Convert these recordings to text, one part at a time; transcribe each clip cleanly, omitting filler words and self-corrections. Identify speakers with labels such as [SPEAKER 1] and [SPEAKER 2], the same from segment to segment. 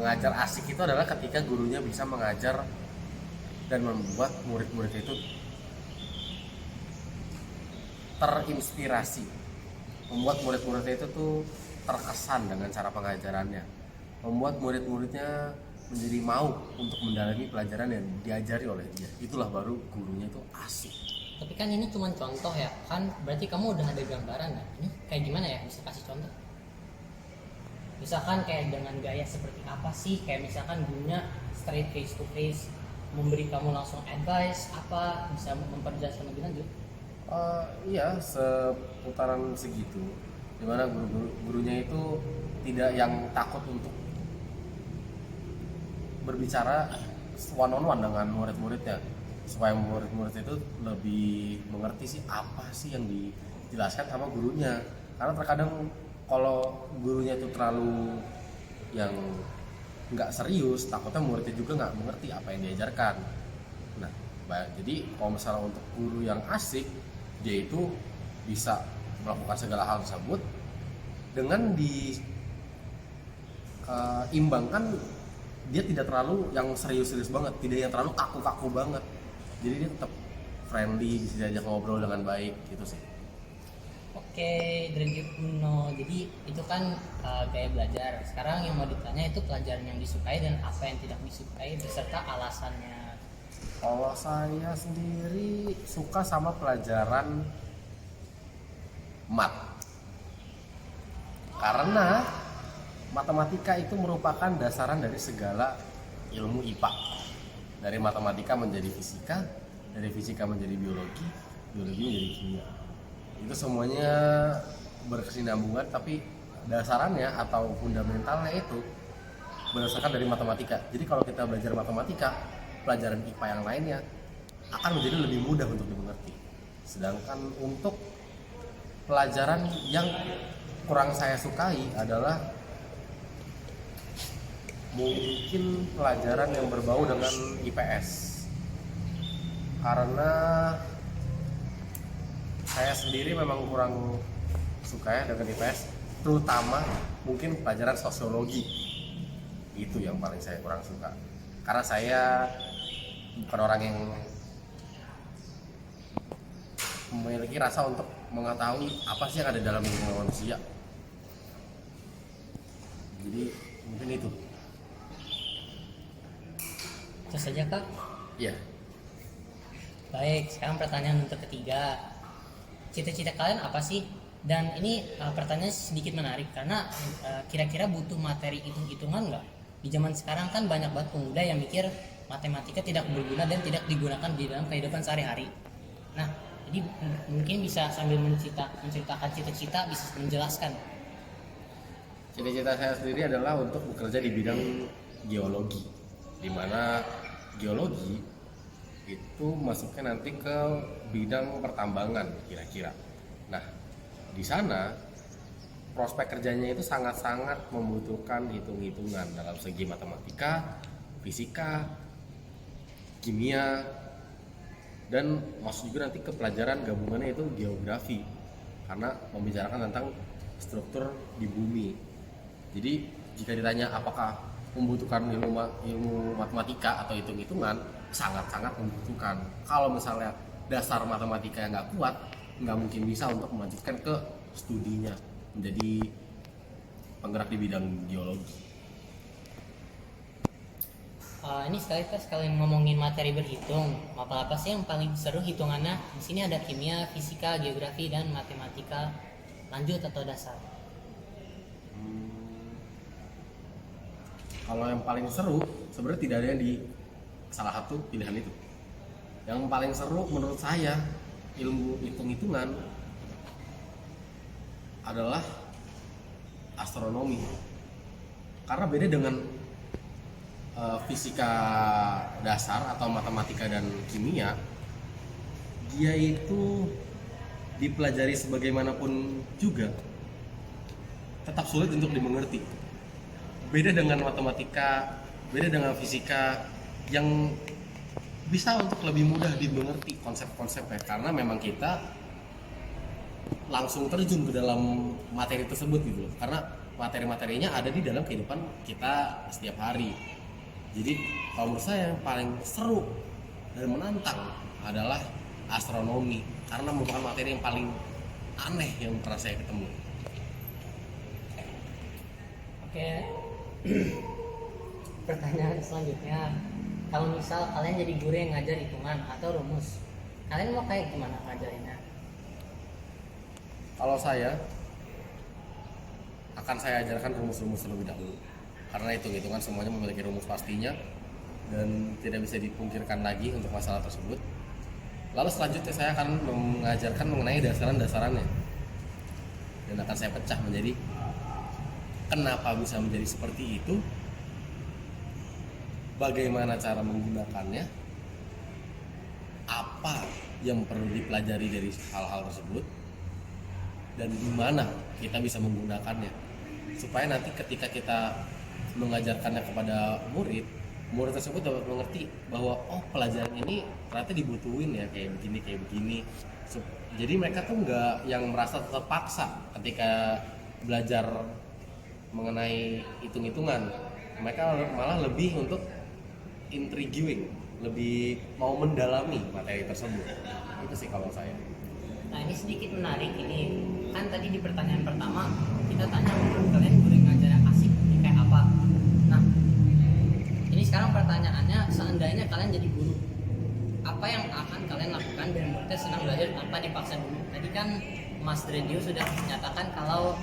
[SPEAKER 1] Mengajar asik itu adalah ketika gurunya bisa mengajar dan membuat murid-murid itu terinspirasi, membuat murid-muridnya itu tuh terkesan dengan cara pengajarannya, membuat murid-muridnya menjadi mau untuk mendalami pelajaran yang diajari oleh dia. Itulah baru gurunya itu asik.
[SPEAKER 2] Tapi kan ini cuma contoh ya, kan berarti kamu udah ada gambaran kan? Ini kayak gimana ya? Bisa kasih contoh? Misalkan kayak dengan gaya seperti apa sih? Kayak misalkan gurunya straight face to face, memberi kamu langsung advice apa? Bisa memperjelas lebih lanjut?
[SPEAKER 1] Iya, seputaran segitu, dimana gurunya itu tidak yang takut untuk berbicara one on one dengan murid-muridnya, supaya murid-murid itu lebih mengerti sih apa sih yang dijelaskan sama gurunya. Karena terkadang kalau gurunya itu terlalu yang nggak serius, takutnya muridnya juga nggak mengerti apa yang diajarkan. Nah, jadi kalau misalnya untuk guru yang asik, dia itu bisa melakukan segala hal tersebut dengan diimbangkan. Dia tidak terlalu yang serius-serius banget, tidak yang terlalu kaku-kaku banget, jadi dia tetap friendly, bisa diajak ngobrol dengan baik gitu sih.
[SPEAKER 2] Oke, dari Uno. Jadi itu kan gaya belajar. Sekarang yang mau ditanya itu pelajaran yang disukai dan apa yang tidak disukai beserta alasannya.
[SPEAKER 1] Kalau saya sendiri suka sama pelajaran mat, karena matematika itu merupakan dasaran dari segala ilmu IPA. Dari matematika menjadi fisika, dari fisika menjadi biologi, biologi menjadi kimia. Itu semuanya berkesinambungan, tapi dasarannya atau fundamentalnya itu berdasarkan dari matematika. Jadi kalau kita belajar matematika, pelajaran IPA yang lainnya akan menjadi lebih mudah untuk dimengerti. Sedangkan untuk pelajaran yang kurang saya sukai adalah mungkin pelajaran yang berbau dengan IPS, karena saya sendiri memang kurang suka ya dengan IPS, terutama mungkin pelajaran sosiologi. Itu yang paling saya kurang suka, karena saya bukan orang yang memiliki rasa untuk mengetahui apa sih yang ada dalam lingkungan manusia. Jadi mungkin itu.
[SPEAKER 2] Itu saja kak.
[SPEAKER 1] Iya.
[SPEAKER 2] Baik, sekarang pertanyaan untuk ketiga. Cita-cita kalian apa sih? Dan ini pertanyaan sedikit menarik karena kira-kira butuh materi hitung-hitungan nggak? Di zaman sekarang kan banyak banget pemuda yang mikir matematika tidak berguna dan tidak digunakan di dalam kehidupan sehari-hari. Nah, jadi mungkin bisa sambil menceritakan cita-cita, bisa menjelaskan.
[SPEAKER 1] Cita-cita saya sendiri adalah untuk bekerja di bidang geologi, di mana geologi itu masuknya nanti ke bidang pertambangan kira-kira. Nah, di sana prospek kerjanya itu sangat-sangat membutuhkan hitung-hitungan dalam segi matematika, fisika, kimia, dan masuk juga nanti ke pelajaran gabungannya itu geografi, karena membicarakan tentang struktur di bumi. Jadi jika ditanya apakah membutuhkan ilmu matematika atau hitung-hitungan, sangat-sangat membutuhkan. Kalau misalnya dasar matematika yang nggak kuat, nggak mungkin bisa untuk melanjutkan ke studinya menjadi penggerak di bidang geologi.
[SPEAKER 2] Ini sekalian ngomongin materi berhitung. Apa sih yang paling seru hitungannya? Di sini ada kimia, fisika, geografi, dan matematika lanjut atau dasar.
[SPEAKER 1] Kalau yang paling seru sebenarnya tidak ada yang di salah satu pilihan itu. Yang paling seru menurut saya ilmu hitung-hitungan adalah astronomi, karena beda dengan fisika dasar atau matematika dan kimia. Dia itu dipelajari sebagaimanapun juga tetap sulit untuk dimengerti. Beda dengan matematika, beda dengan fisika yang bisa untuk lebih mudah dimengerti konsep-konsepnya, karena memang kita langsung terjun ke dalam materi tersebut gitu loh. Karena materi-materinya ada di dalam kehidupan kita setiap hari. Jadi kalau menurut saya yang paling seru dan menantang adalah astronomi, karena merupakan materi yang paling aneh yang pernah saya ketemu.
[SPEAKER 2] Oke. Pertanyaan selanjutnya, kalau misal kalian jadi guru yang ngajar hitungan atau rumus, kalian mau kayak gimana ngajarinnya?
[SPEAKER 1] Kalau saya akan saya ajarkan rumus-rumus terlebih dahulu, karena hitung-hitungan semuanya memiliki rumus pastinya dan tidak bisa dipungkirkan lagi untuk masalah tersebut. Lalu selanjutnya saya akan mengajarkan mengenai dasaran-dasarannya dan akan saya pecah menjadi kenapa bisa menjadi seperti itu, bagaimana cara menggunakannya, apa yang perlu dipelajari dari hal-hal tersebut, dan di mana kita bisa menggunakannya, supaya nanti ketika kita mengajarkannya kepada murid tersebut dapat mengerti bahwa oh pelajaran ini ternyata dibutuhin ya kayak begini. Jadi mereka tuh nggak yang merasa terpaksa ketika belajar mengenai hitung-hitungan, mereka malah lebih untuk intriguing, lebih mau mendalami materi tersebut. Itu sih kalau saya.
[SPEAKER 2] Nah ini sedikit menarik, ini kan tadi di pertanyaan pertama kita tanya menurut kalian guru yang ngajar yang asik kayak apa. Nah ini sekarang pertanyaannya, seandainya kalian jadi guru, apa yang akan kalian lakukan biar muridnya senang belajar tanpa dipaksa dulu? Tadi kan Mas Dredio sudah menyatakan kalau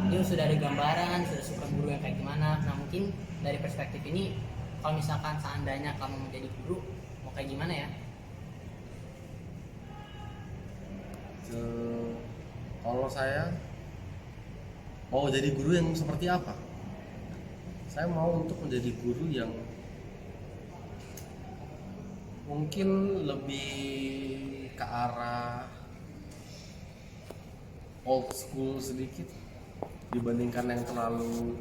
[SPEAKER 2] dia sudah ada gambaran, sudah suka guru yang kayak gimana. Nah mungkin dari perspektif ini, kalau misalkan seandainya kamu menjadi guru, mau kayak gimana ya?
[SPEAKER 1] Kalau saya mau jadi guru yang seperti apa? Saya mau untuk menjadi guru yang mungkin lebih ke arah old school sedikit dibandingkan yang terlalu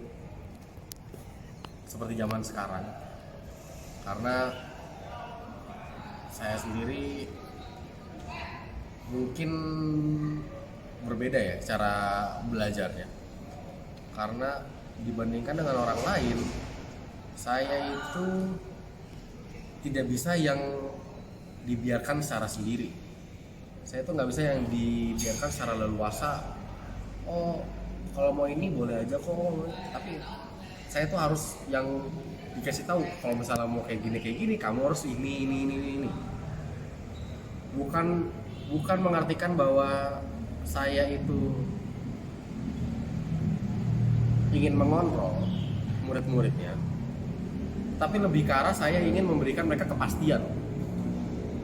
[SPEAKER 1] seperti zaman sekarang. Karena saya sendiri mungkin berbeda ya cara belajarnya, karena dibandingkan dengan orang lain, saya itu tidak bisa yang dibiarkan secara sendiri. Saya tuh nggak bisa yang dibiarkan secara leluasa. Oh, kalau mau ini boleh aja kok. Tapi saya tuh harus yang dikasih tahu. Kalau misalnya mau kayak gini, kamu harus ini. Bukan mengartikan bahwa saya itu ingin mengontrol murid-muridnya, tapi lebih ke arah saya ingin memberikan mereka kepastian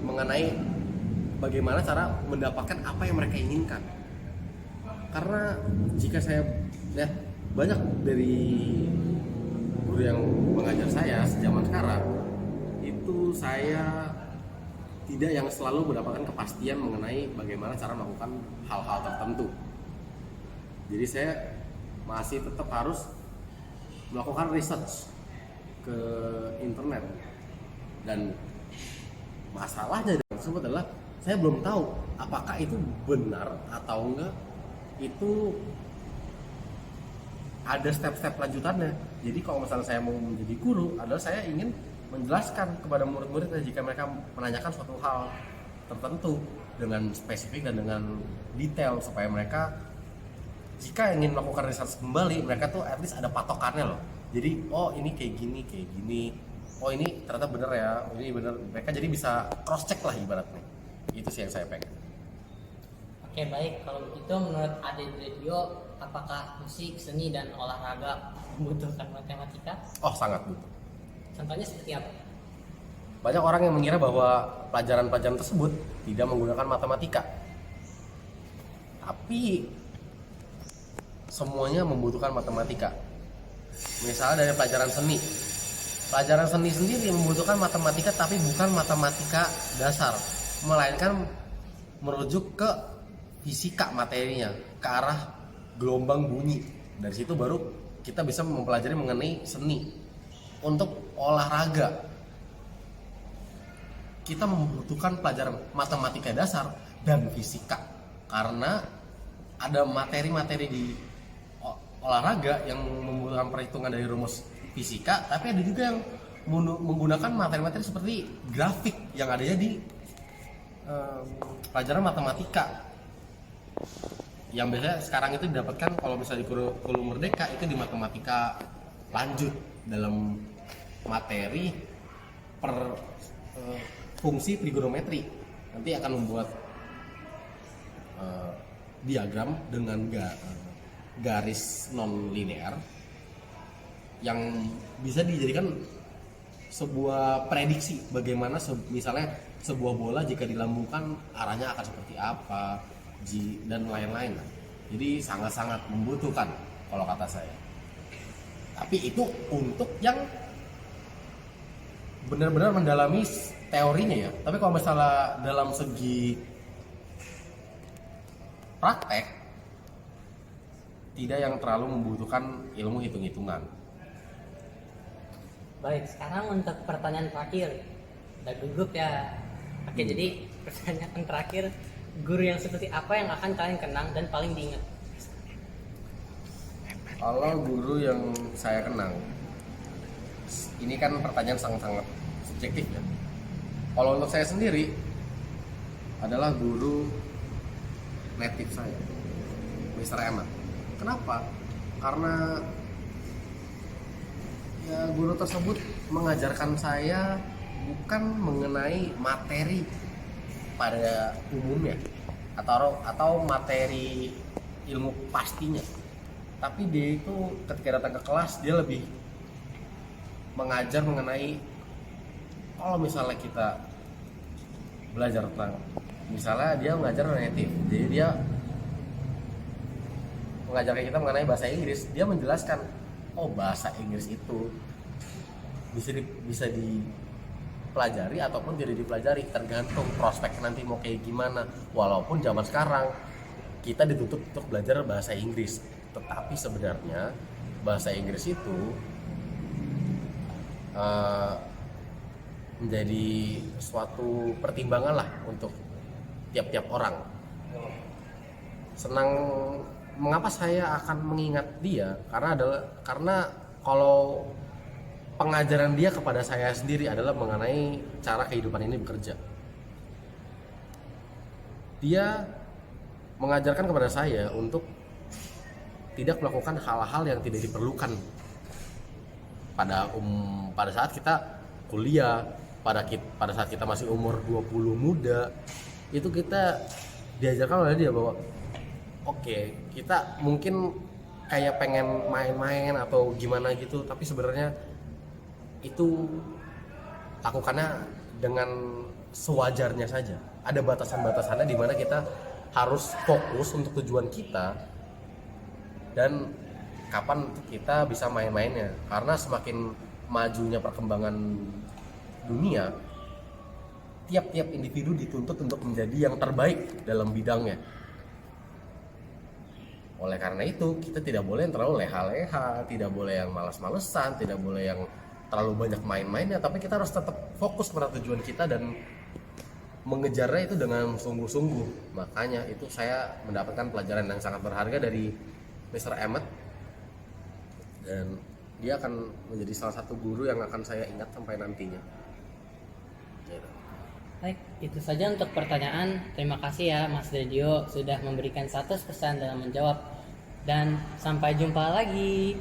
[SPEAKER 1] mengenai bagaimana cara mendapatkan apa yang mereka inginkan. Karena jika saya lihat banyak dari guru yang mengajar saya zaman sekarang, itu saya tidak yang selalu mendapatkan kepastian mengenai bagaimana cara melakukan hal-hal tertentu. Jadi saya masih tetap harus melakukan research ke internet, dan masalahnya tersebut adalah saya belum tahu apakah itu benar atau enggak, itu ada step-step lanjutannya. Jadi kalau misalnya saya mau menjadi guru adalah saya ingin menjelaskan kepada murid-muridnya jika mereka menanyakan suatu hal tertentu dengan spesifik dan dengan detail, supaya mereka jika ingin melakukan research kembali, mereka tuh at least ada patokannya loh. Jadi oh ini kayak gini, oh ini ternyata bener ya, ini bener. Mereka jadi bisa cross check lah ibaratnya. Itu sih yang saya pengen.
[SPEAKER 2] Oke baik, kalau begitu menurut Ade Dredio, apakah musik, seni, dan olahraga membutuhkan matematika?
[SPEAKER 1] Oh sangat butuh.
[SPEAKER 2] Contohnya seperti apa?
[SPEAKER 1] Banyak orang yang mengira bahwa pelajaran-pelajaran tersebut tidak menggunakan matematika, tapi semuanya membutuhkan matematika. Misalnya dari pelajaran seni sendiri membutuhkan matematika, tapi bukan matematika dasar, melainkan merujuk ke fisika materinya, ke arah gelombang bunyi. Dari situ baru kita bisa mempelajari mengenai seni. Untuk olahraga, kita membutuhkan pelajaran matematika dasar dan fisika, karena ada materi-materi di olahraga yang membutuhkan perhitungan dari rumus fisika, tapi ada juga yang menggunakan materi-materi seperti grafik yang adanya di pelajaran matematika, yang biasanya sekarang itu didapatkan kalau misalnya di kurikulum Merdeka itu di matematika lanjut dalam materi fungsi trigonometri. Nanti akan membuat diagram dengan garis non linear yang bisa dijadikan sebuah prediksi bagaimana misalnya sebuah bola jika dilambungkan arahnya akan seperti apa dan lain-lain. Jadi sangat-sangat membutuhkan kalau kata saya. Tapi itu untuk yang benar-benar mendalami teorinya ya. Tapi kalau misalnya dalam segi praktek, tidak yang terlalu membutuhkan ilmu hitung-hitungan.
[SPEAKER 2] Baik, sekarang untuk pertanyaan terakhir. Udah gugup ya. Oke, jadi pertanyaan terakhir, guru yang seperti apa yang akan kalian kenang dan paling diingat?
[SPEAKER 1] Kalau guru yang saya kenang, ini kan pertanyaan sangat-sangat subjektif ya. Kalau untuk saya sendiri adalah guru native saya, Mr. Emma. Kenapa? Karena ya guru tersebut mengajarkan saya bukan mengenai materi pada umumnya atau materi ilmu pastinya, tapi dia itu ketika datang ke kelas dia lebih mengajar mengenai kalau misalnya kita belajar tentang, misalnya dia mengajar native, jadi dia mengajarkan kita mengenai bahasa Inggris, dia menjelaskan bahasa Inggris itu bisa dipelajari ataupun tidak dipelajari, tergantung prospek nanti mau kayak gimana. Walaupun zaman sekarang kita dituntut untuk belajar bahasa Inggris, tetapi sebenarnya bahasa Inggris itu menjadi suatu pertimbangan lah untuk tiap-tiap orang. Mengapa saya akan mengingat dia? Karena kalau pengajaran dia kepada saya sendiri adalah mengenai cara kehidupan ini bekerja. Dia mengajarkan kepada saya untuk tidak melakukan hal-hal yang tidak diperlukan pada saat kita kuliah, pada saat kita masih umur 20 muda, itu kita diajarkan oleh dia bahwa kita mungkin kayak pengen main-main atau gimana gitu, tapi sebenarnya itu lakukannya dengan sewajarnya saja. Ada batasan-batasannya di mana kita harus fokus untuk tujuan kita dan kapan kita bisa main-mainnya. Karena semakin majunya perkembangan dunia, tiap-tiap individu dituntut untuk menjadi yang terbaik dalam bidangnya. Oleh karena itu, kita tidak boleh yang terlalu leha-leha, tidak boleh yang malas-malesan, tidak boleh yang terlalu banyak main-mainnya, tapi kita harus tetap fokus pada tujuan kita dan mengejarnya itu dengan sungguh-sungguh. Makanya itu saya mendapatkan pelajaran yang sangat berharga dari Mr. Emmett, dan dia akan menjadi salah satu guru yang akan saya ingat sampai nantinya.
[SPEAKER 2] Baik, itu saja untuk pertanyaan. Terima kasih ya Mas Dedio sudah memberikan 100% dalam menjawab. Dan sampai jumpa lagi.